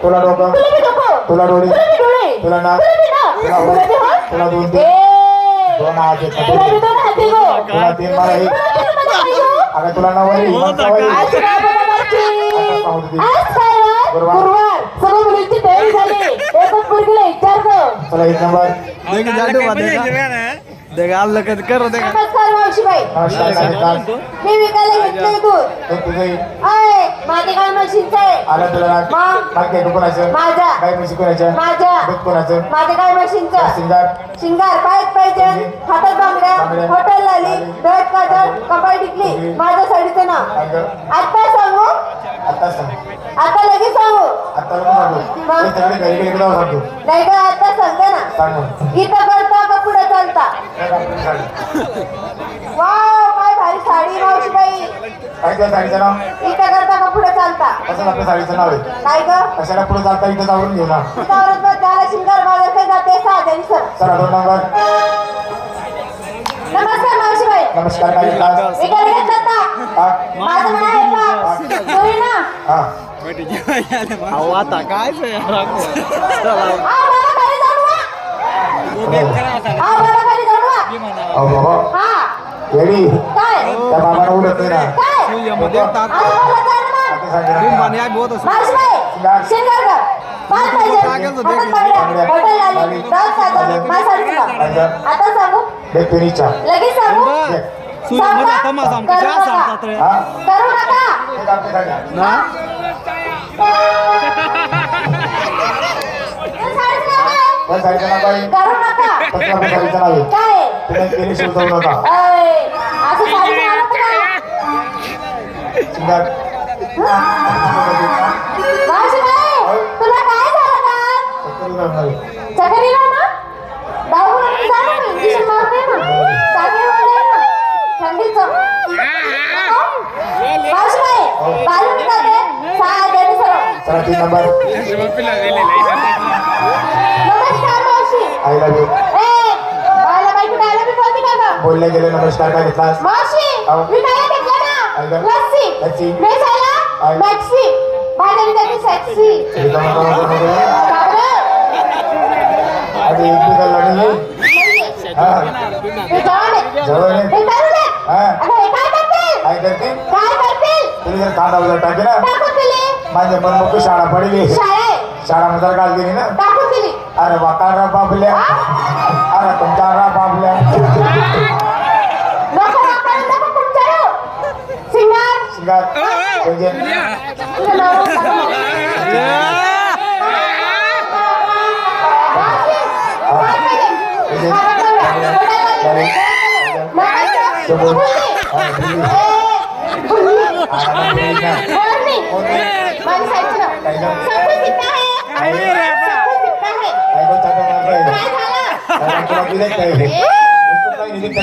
तुला डोकं तुला डोळे तुला नाक तुला दोन हात तुला तीन मला एक अगं तुला नवरी गुरुवार सगळं मुलींची तयारी झाली एकच मुलगीला विचारतो चला एक नंबर नमस्कार मावशीबाई मी विकायला घेतलंय दूध माझे काय मशीनचं आहे आलं तुला काय कोणाचं माझ्या काय म्हशी कोणाच्या माझ्या दूध कोणाचं माझे काय मशीनचं सिंगार शिंगार पायच पाहिजे हातात बांगड्या हॉटेल लाली डोळ्यात काजळ कपाळ टिकली माझ्या साडीचं नाव आता सांगू आता सांग आता लगेच सांगू आता सांगतो घरी गेले सांगतो नाही का आता सांगते ना सांग इथं करता का पुढे चालता वाव काय भारी साडी मावशीबाई काय त्या साडीचं नाव इथं करता का पुढे चालता कसं आपल्या साडीचं नाव आहे काय ग कशाला पुढे चालता इथं जाऊन घेऊ ना त्यावरच बघ त्याला शिंगार बाजार काय जाते साधन सर चला दोन नंबर नमस्कार मावशीबाई नमस्कार काय क्लास मी घरी घेतलं का माझं म्हणा आहे का होय ना हा आता काय बाबा घरी जाऊ ना बाबा घरी जाऊ ना बाबा हा येडी काय त्या बाबाला उडत नाही ना काय मध्ये मला जाणं आता सांगितलं मावशीबाई शिंगार कर पाच पाहिजे हातात बांगड्या हॉटेल लाली डोळ्यात काजळ माझ्या साडीचं नाव आता सांगू बेतुनीच्या लगेच सांगू सूर्यामध्ये तमाशा आमच्या करू नका. सांगतात रे हा करू नका एक आपली साडी ना साडीचं नाव काय? पण साडीचं नाव काय करू नका कसं आपल्या साडीचं नाव आहे काय तुम्ही केली शिव जाऊ नका अय, असं साडीचं नाव होतं का? सिंगार मावशीबाई, तुला काय झालं का चक्करीला ना दवाखान्यात जा ना, इंजेक्शन मारते ना जागेवर ना थंडीचं मावशीबाई बाजूने जाते साध्याने सरळ चला 3 नंबर नमस्कार मावशी आय लव्ह यू ए बायला बाई कुठे आलं मी बोलते का गं बोलले गेले नमस्कार काय घेतलास मावशी अहो. मी काय घेतलं ना अगं. लस्सी लस्सी. मेसाला अगं. मॅक्सी भाज्याने जाते सेक्सी अरे एक बी गल्ला नाही हा जवळ आहे. हा. काय करते तुम्ही जर कांदा टाके ना माझ्या मनमुखी शाळा पडली शाळा मध्ये काल गेली ना अरे वाकारा बाबल्या अरे तुमच्या रा बाबल्या शिंगार म्हणजे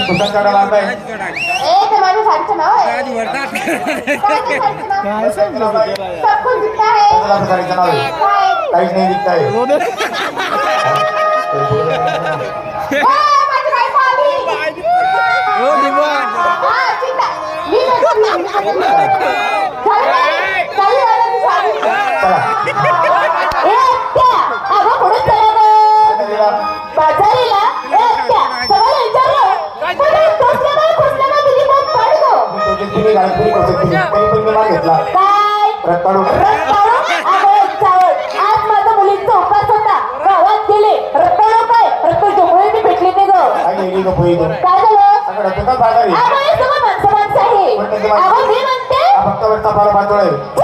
तुझा चढा लागलाय साडीचं नाव आहे काहीच नाही दिखताय घेतला आज माझा मुलींचा उपास होता गावात गेले रत्ताळू काय रत्ताळी भेटली नाही ग काय झालं सगळं माणसं आहे मी म्हणते फक्त वरचा पाला पातळ आहे